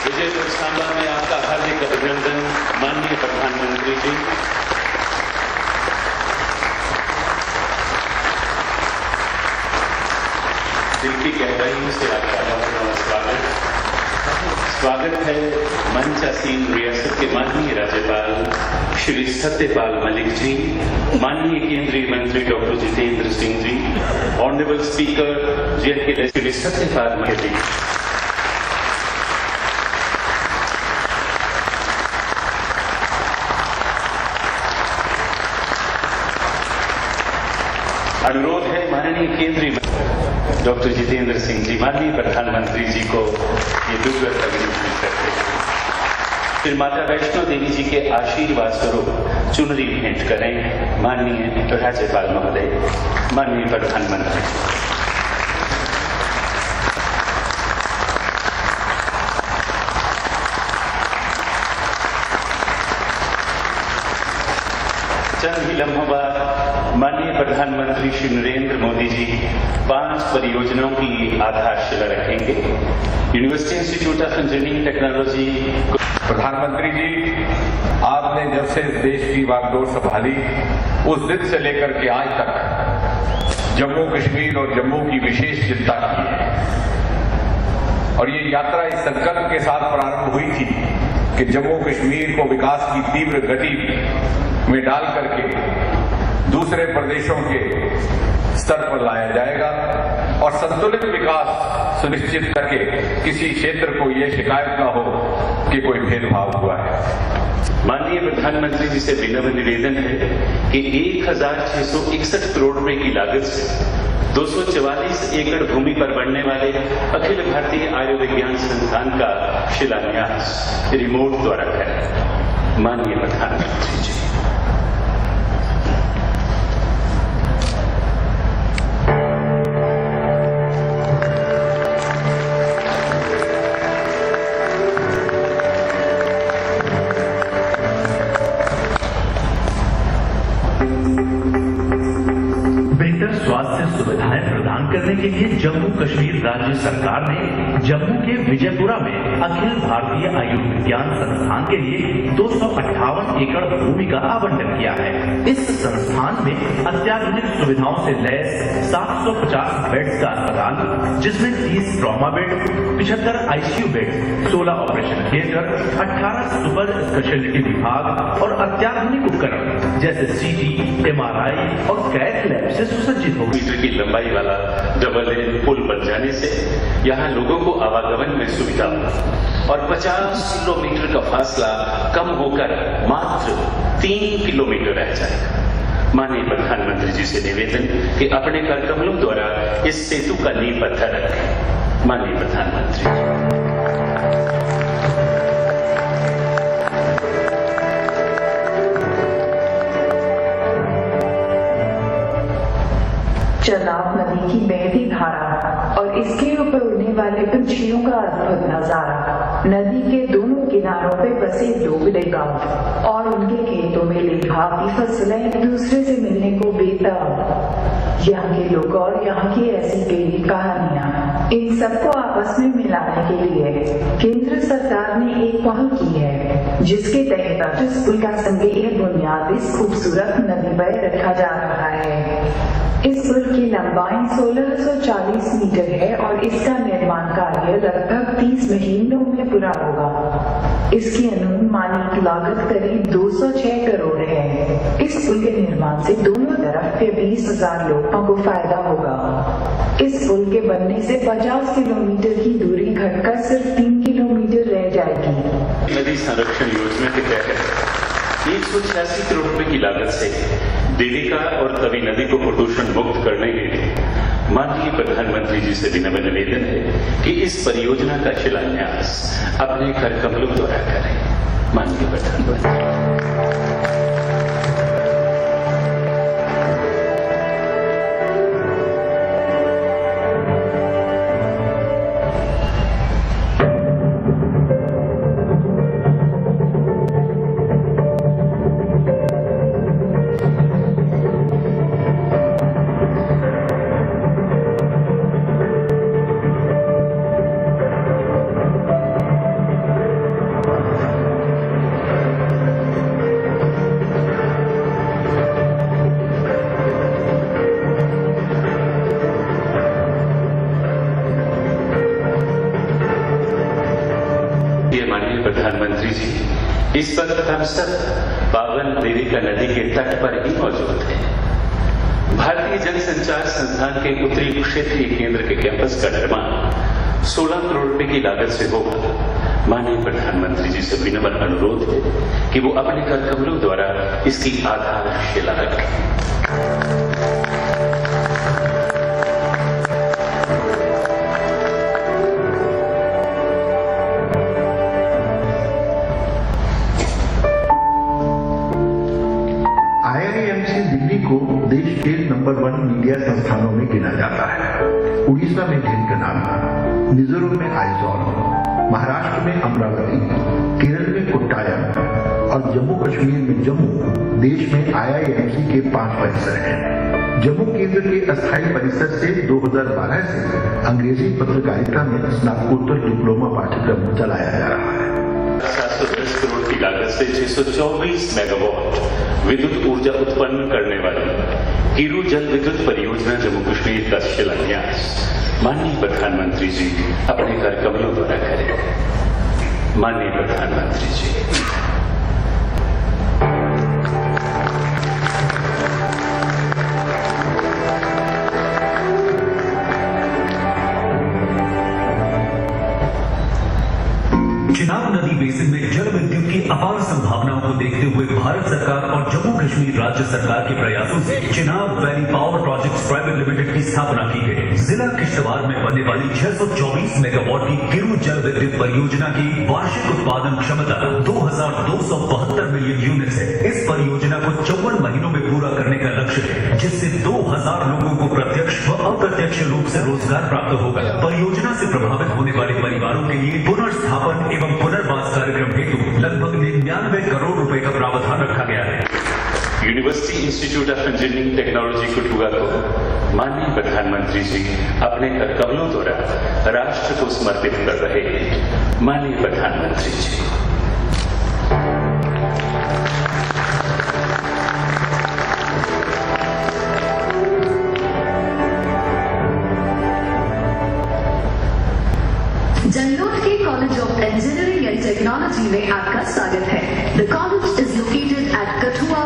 विजयपुर सांबा में आपका हार्दिक अभिनंदन माननीय प्रधानमंत्री जी। दिल की गहराइयों से आपका बहुत स्वागत है। मंचासीन रियासत के माननीय राज्यपाल श्री सत्यपाल मलिक जी, माननीय केंद्रीय मंत्री doctor Jitendra Singh ji, honourable speaker Shri Satyapal Malik ji, अनुरोध है माननीय केंद्रीय मंत्री डॉक्टर जितेंद्र सिंह जी माननीय प्रधानमंत्री जी को ये दुर्लभ अभिनंदन करते हैं। फिर माता वैष्णो देवी जी के आशीर्वाद स्वरूप चुनरी भेंट करें माननीय राज्यपाल महोदय, माननीय प्रधानमंत्री। चंद ही लम्हों बाद माननीय प्रधानमंत्री श्री नरेंद्र मोदी जी 5 परियोजनाओं की आधारशिला रखेंगे। University institute of engineering technology. प्रधानमंत्री जी, आपने जब से देश की बागडोर संभाली उस दिन से लेकर के आज तक जम्मू कश्मीर और जम्मू की विशेष चिंता की है और ये यात्रा इस संकल्प के साथ प्रारंभ हुई थी कि जम्मू कश्मीर को विकास की तीव्र गति में डाल करके दूसरे प्रदेशों के स्तर पर लाया जाएगा और संतुलित विकास सुनिश्चित करके किसी क्षेत्र को यह शिकायत न हो कि कोई भेदभाव हुआ है। माननीय प्रधानमंत्री जी से विनम्र निवेदन है कि 1661 करोड़ रुपए की लागत से 244 एकड़ भूमि पर बनने वाले अखिल भारतीय आयुर्विज्ञान संस्थान का शिलान्यास रिमोट द्वारा करें। माननीय प्रधानमंत्री जी। स्वास्थ्य सुविधाएं प्रदान करने के लिए जम्मू कश्मीर राज्य सरकार ने जम्मू के विजयपुरा में अखिल भारतीय आयुर्विज्ञान संस्थान के लिए 258 एकड़ भूमि का आवंटन किया है। इस संस्थान में अत्याधुनिक सुविधाओं से लैस 750 बेड्स का अस्पताल, जिसमें 30 trauma bed, 75 ICU bed, 16 operation theatre, 18 super speciality विभाग और अत्याधुनिक उपकरण जैसे सीटी, एमआरआई और कैथ लैब से सुसज्जित हो। मीटर की लंबाई वाला डबल लेन पुल बन जाने से यहाँ लोगों को आवागमन में सुविधा और 50 किलोमीटर का फासला कम होकर मात्र 3 किलोमीटर रह जाएगा। माननीय प्रधानमंत्री जी से निवेदन कि अपने कर कमलों द्वारा इस सेतु का नींव पत्थर रखें। माननीय प्रधानमंत्री जी। चनाब नदी की बहती धारा और इसके ऊपर उड़ने वाले पंछियों का अद्भुत नजारा, नदी के दोनों किनारों पे बसे डोगरे गांव और उनके खेतों में लिहाती फसलें एक दूसरे से मिलने को बेताब, यहाँ के लोग और यहाँ की ऐसी कई कहानियाँ, इन सबको आपस में मिलाने के लिए केंद्र सरकार ने एक पहल की है, जिसके तहत इस पुल का संगीत बुनियाद इस खूबसूरत नदी पर रखा जा रहा है। इस पुल की लंबाई 1640 मीटर है और इसका निर्माण कार्य लगभग 30 महीनों में पूरा होगा। इसकी अनुमानित लागत करीब 206 करोड़ है। इस पुल के निर्माण से दोनों तरफ के 20,000 लोगों को फायदा होगा। इस पुल के बनने से 50 किलोमीटर की दूरी घटकर सिर्फ 3 किलोमीटर रह जाएगी। नदी संरक्षण योजना के तहत 186 करोड़ रुपए की लागत से देविका और तवी नदी को प्रदूषण मुक्त करने के लिए माननीय प्रधानमंत्री जी से विनम्र निवेदन है कि इस परियोजना का शिलान्यास अपने कर कमलों द्वारा करें। माननीय प्रधानमंत्री। माननीय प्रधानमंत्री जी, इस वक्त हम सब पावन देविका नदी के तट पर ही मौजूद हैं। भारतीय जनसंचार संस्थान के उत्तरी क्षेत्रीय केंद्र के कैंपस का निर्माण 16 करोड़ रुपए की लागत से होगा। माननीय प्रधानमंत्री जी से विनम्र अनुरोध है कि वो अपने कर कमलों द्वारा इसकी आधारशिला रखें। दिल्ली को देश के नंबर 1 मीडिया संस्थानों में गिना जाता है। उड़ीसा में ढेंकनाल, मिजोरम में आइजॉल, महाराष्ट्र में अमरावती, केरल में कोट्टायम और जम्मू कश्मीर में जम्मू देश में IIMC के 5 परिसर हैं। जम्मू केंद्र के अस्थायी परिसर से 2012 से अंग्रेजी पत्रकारिता में स्नातकोत्तर डिप्लोमा पाठ्यक्रम चलाया जा रहा है। 710 करोड़ की लागत से 624 मेगावाट विद्युत ऊर्जा उत्पन्न करने वाली किरू जल विद्युत परियोजना जम्मू कश्मीर का शिलान्यास माननीय प्रधानमंत्री जी अपने कर कमलों द्वारा करें। माननीय प्रधानमंत्री जी। चिनाब नदी बेसिन में जल विद्युत की अपार संभावनाओं को देखते हुए भारत सरकार और जम्मू कश्मीर राज्य सरकार के प्रयासों से Chenab valley power projects private limited की स्थापना की गई। जिला किश्तवाड़ में बनने वाली 624 मेगावाट की किरू जल विद्युत परियोजना की वार्षिक उत्पादन क्षमता 2272 मिलियन यूनिट है। इस परियोजना को 54 महीनों में पूरा करने का लक्ष्य है, जिससे 2000 लोगों को प्रत्यक्ष व अप्रत्यक्ष रूप से रोजगार प्राप्त होगा। परियोजना से प्रभावित होने वाले परिवारों के लिए पुनर्स्थापन एवं पुनर्वास कार्यक्रम हेतु लगभग 99 करोड़ रुपए का प्रावधान रखा गया है। University institute of engineering technology Kathua को माननीय प्रधानमंत्री जी अपने कर कमलों द्वारा राष्ट्र को समर्पित कर रहे हैं। माननीय प्रधानमंत्री जी। जंगलोट के college of engineering and technology में आपका स्वागत है। The college is located at Kathua,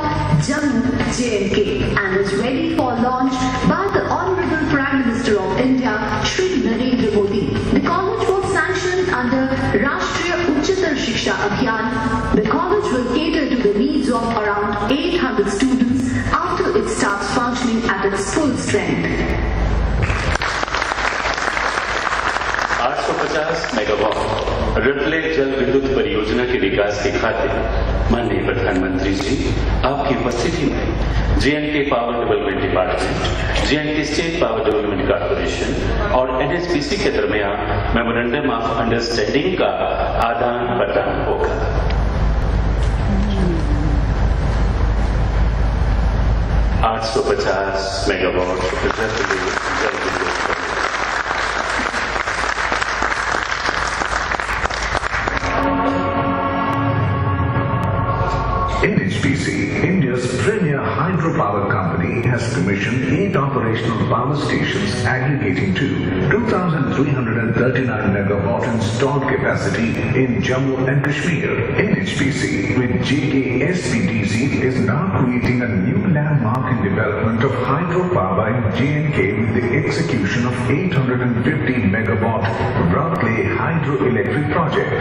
Jammu, J&K and is ready for launch by the Honorable Prime Minister of India, Shri Narendra Modi. The college was sanctioned under Rashtriya Uchchatar Shiksha Abhiyan. The college will cater to the needs of around 800 students after it starts functioning at its full strength. 850 megawatt रिपले जल विद्युत परियोजना के विकास के खातिर माननीय प्रधानमंत्री जी आपकी उपस्थिति में J&K power development department, J&K state power development corporation और NHPC के दरमियान मेमोरेंडम ऑफ अंडरस्टैंडिंग का आदान प्रदान होगा। $850 मेगावाट रिपले जल विद्युत NHPC, India's premier hydropower company, has commissioned 8 operational power stations aggregating to 2,339 megawatt installed capacity in Jammu and Kashmir. NHPC with JKSPDC is now creating a new landmark in development of hydropower in J&K with the execution of 850 megawatt Ratle hydroelectric project.